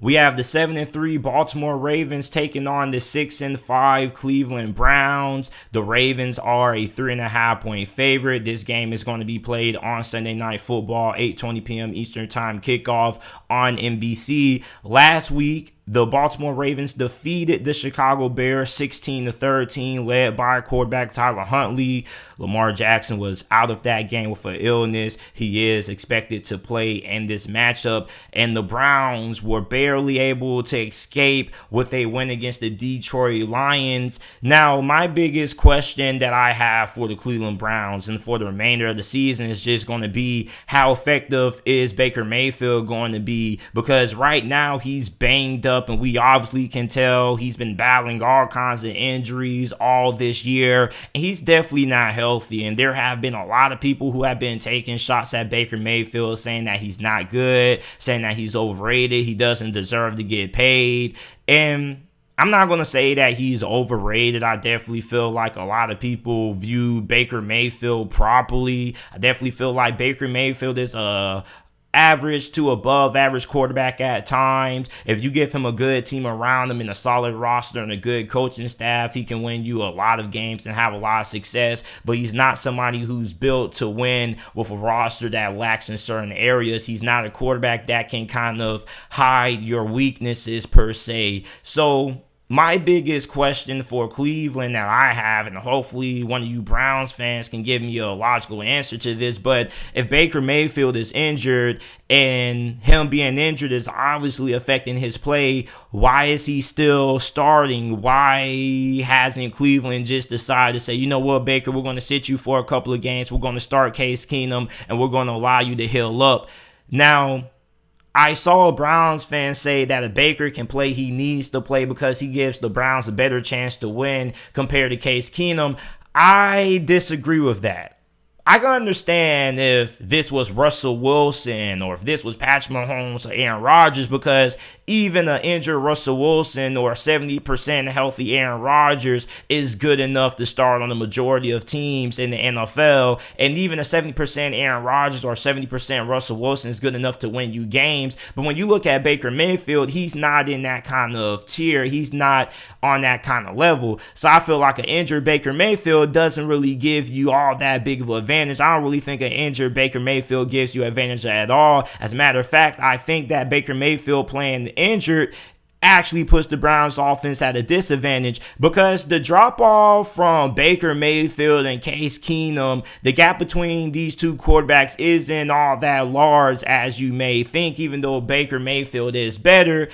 We have the 7-3 Baltimore Ravens taking on the 6-5 Cleveland Browns. The Ravens are a 3.5-point favorite. This game is going to be played on Sunday Night Football, 8:20 p.m. Eastern Time kickoff on NBC. Last week, the Baltimore Ravens defeated the Chicago Bears 16-13, led by quarterback Tyler Huntley. Lamar Jackson was out of that game with an illness. He is expected to play in this matchup, and the Browns were barely able to escape with a win against the Detroit Lions. Now, my biggest question that I have for the Cleveland Browns and for the remainder of the season is just going to be, how effective is Baker Mayfield going to be? Because right now he's banged up, and we obviously can tell he's been battling all kinds of injuries all this year, and he's definitely not healthy. And there have been a lot of people who have been taking shots at Baker Mayfield, saying that he's not good, saying that he's overrated, he doesn't deserve to get paid. And I'm not going to say that he's overrated. I definitely feel like a lot of people view Baker Mayfield properly. I definitely feel like Baker Mayfield is a average to above average quarterback at times. If you give him a good team around him and a solid roster and a good coaching staff, he can win you a lot of games and have a lot of success. But he's not somebody who's built to win with a roster that lacks in certain areas. He's not a quarterback that can kind of hide your weaknesses per se. So my biggest question for Cleveland that I have, and hopefully one of you Browns fans can give me a logical answer to this, but if Baker Mayfield is injured and him being injured is obviously affecting his play, why is he still starting? Why hasn't Cleveland just decided to say, you know what, Baker, we're going to sit you for a couple of games, we're going to start Case Keenum, and we're going to allow you to heal up? Now, I saw a Browns fan say that if Baker can play, he needs to play because he gives the Browns a better chance to win compared to Case Keenum. I disagree with that. I can understand if this was Russell Wilson or if this was Patrick Mahomes or Aaron Rodgers, because even an injured Russell Wilson or 70% healthy Aaron Rodgers is good enough to start on the majority of teams in the NFL. And even a 70% Aaron Rodgers or 70% Russell Wilson is good enough to win you games. But when you look at Baker Mayfield, he's not in that kind of tier. He's not on that kind of level. So I feel like an injured Baker Mayfield doesn't really give you all that big of an advantage. I don't really think an injured Baker Mayfield gives you advantage at all. As a matter of fact, I think that Baker Mayfield playing injured actually puts the Browns offense at a disadvantage, because the drop off from Baker Mayfield and Case Keenum, the gap between these two quarterbacks isn't all that large as you may think. Even though Baker Mayfield is better,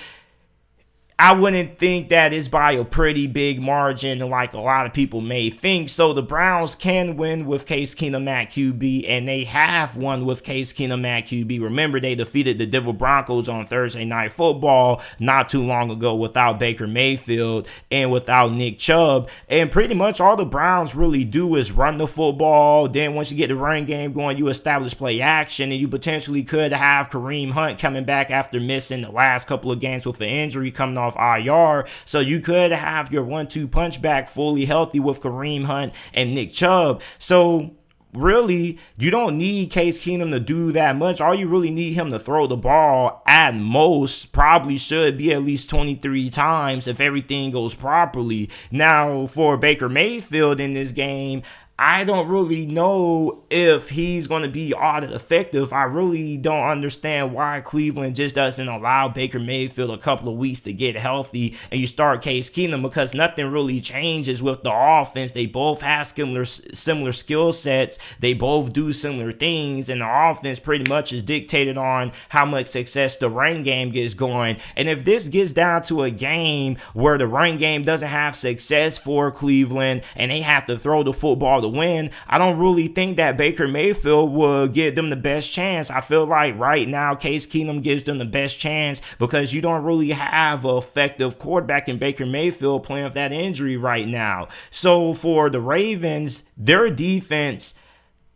I wouldn't think that is by a pretty big margin like a lot of people may think. So the Browns can win with Case Keenum at QB, and they have won with Case Keenum at QB. Remember, they defeated the Denver Broncos on Thursday Night Football not too long ago without Baker Mayfield and without Nick Chubb. And pretty much all the Browns really do is run the football. Then once you get the running game going, you establish play action, and you potentially could have Kareem Hunt coming back after missing the last couple of games with an injury coming off IR. So you could have your 1-2 punch back fully healthy with Kareem Hunt and Nick Chubb. So really, you don't need Case Keenum to do that much. All you really need him to throw the ball at most probably should be at least 23 times if everything goes properly. Now, for Baker Mayfield in this game, I don't really know if he's going to be all that effective. I really don't understand why Cleveland just doesn't allow Baker Mayfield a couple of weeks to get healthy and you start Case Keenum, because nothing really changes with the offense. They both have similar skill sets. They both do similar things, and the offense pretty much is dictated on how much success the run game gets going. And if this gets down to a game where the run game doesn't have success for Cleveland and they have to throw the football to win, I don't really think that Baker Mayfield will give them the best chance. I feel like right now Case Keenum gives them the best chance because you don't really have an effective quarterback in Baker Mayfield playing with that injury right now. So for the Ravens, their defense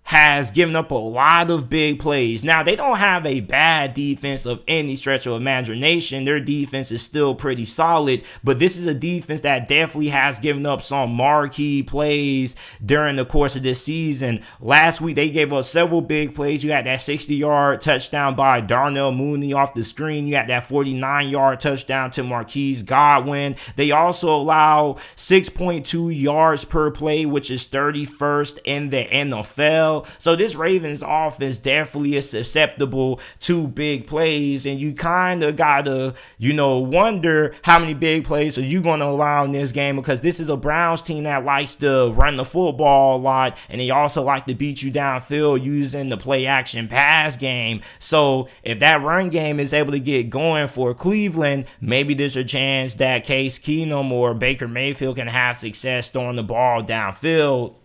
has given up a lot of big plays. Now, they don't have a bad defense of any stretch of imagination. Their defense is still pretty solid, but this is a defense that definitely has given up some marquee plays during the course of this season. Last week, they gave up several big plays. You had that 60-yard touchdown by Darnell Mooney off the screen. You had that 49-yard touchdown to Marquise Godwin. They also allow 6.2 yards per play, which is 31st in the NFL. So this Ravens offense definitely is susceptible to big plays, and you kind of gotta, wonder how many big plays are you going to allow in this game, because this is a Browns team that likes to run the football a lot, and they also like to beat you downfield using the play action pass game. So if that run game is able to get going for Cleveland, maybe there's a chance that Case Keenum or Baker Mayfield can have success throwing the ball downfield.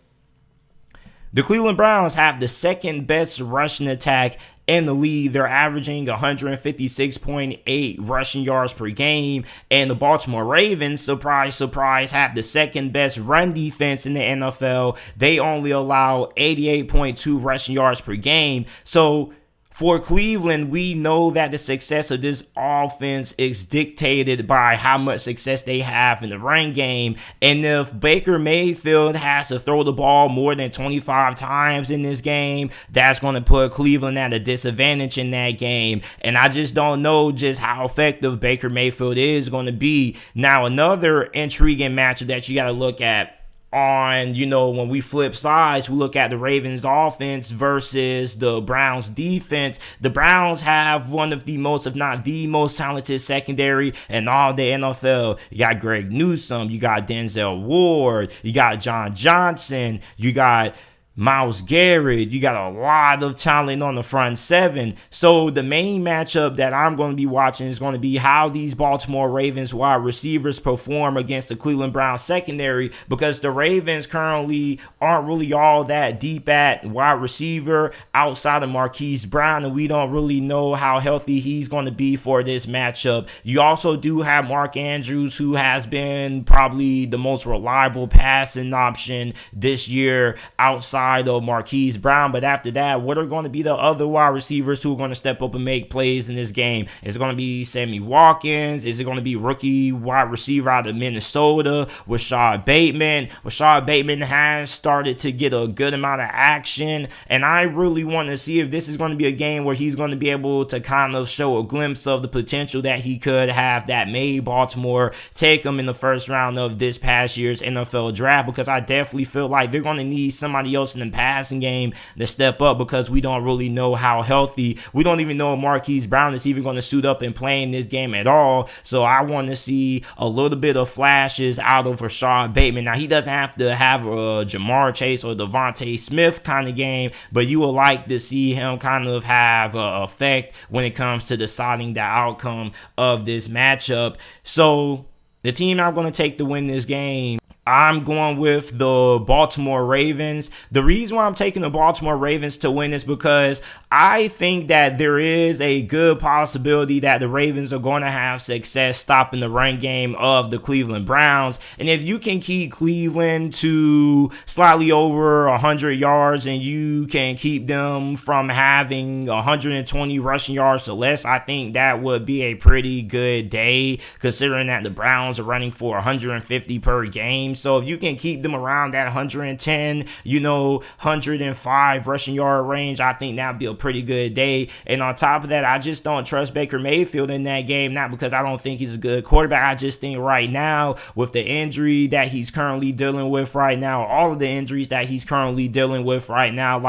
The Cleveland Browns have the second best rushing attack in the league. They're averaging 156.8 rushing yards per game. And the Baltimore Ravens, surprise, surprise, have the second best run defense in the NFL. They only allow 88.2 rushing yards per game. So for Cleveland, we know that the success of this offense is dictated by how much success they have in the run game. And if Baker Mayfield has to throw the ball more than 25 times in this game, that's going to put Cleveland at a disadvantage in that game. And I just don't know just how effective Baker Mayfield is going to be. Now, another intriguing matchup that you got to look at on, when we flip sides, we look at the Ravens offense versus the Browns defense. The Browns have one of the most, if not the most talented secondary in all the NFL. You got Greg Newsome, you got Denzel Ward, you got John Johnson, you got Myles Garrett. You got a lot of talent on the front seven. So the main matchup that I'm going to be watching is going to be how these Baltimore Ravens wide receivers perform against the Cleveland Browns secondary, because the Ravens currently aren't really all that deep at wide receiver outside of Marquise Brown, and we don't really know how healthy he's going to be for this matchup. You also do have Mark Andrews, who has been probably the most reliable passing option this year outside of Marquise Brown. But after that, what are going to be the other wide receivers who are going to step up and make plays in this game? Is it going to be Sammy Watkins? Is it going to be rookie wide receiver out of Minnesota, Rashad Bateman? Rashad Bateman has started to get a good amount of action, and I really want to see if this is going to be a game where he's going to be able to kind of show a glimpse of the potential that he could have that made Baltimore take him in the first round of this past year's NFL draft, because I definitely feel like they're going to need somebody else in the passing game to step up, because we don't really know how healthy. We don't even know if Marquise Brown is even going to suit up and play in this game at all. So I want to see a little bit of flashes out of Rashad Bateman. Now, he doesn't have to have a Jamar Chase or Devontae Smith kind of game, but you would like to see him kind of have an effect when it comes to deciding the outcome of this matchup. So the team I'm going to take to win this game, I'm going with the Baltimore Ravens. The reason why I'm taking the Baltimore Ravens to win is because I think that there is a good possibility that the Ravens are going to have success stopping the run game of the Cleveland Browns. And if you can keep Cleveland to slightly over 100 yards and you can keep them from having 120 rushing yards or less, I think that would be a pretty good day, considering that the Browns are running for 150 per game. So if you can keep them around that 110, 105 rushing yard range, I think that'd be a pretty good day. And on top of that, I just don't trust Baker Mayfield in that game, not because I don't think he's a good quarterback. I just think right now, with the injury that he's currently dealing with right now, all of the injuries that he's currently dealing with right now,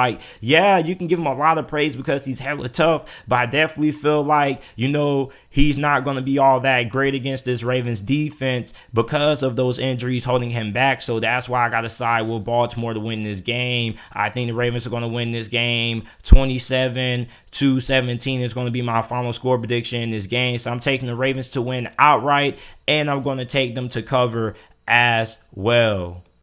yeah, you can give him a lot of praise because he's hella tough, but I definitely feel like, he's not going to be all that great against this Ravens defense because of those injuries holding him back. So that's why I got to side with Baltimore to win this game. I think the Ravens are going to win this game 27-17 is going to be my final score prediction in this game. So I'm taking the Ravens to win outright, and I'm going to take them to cover as well.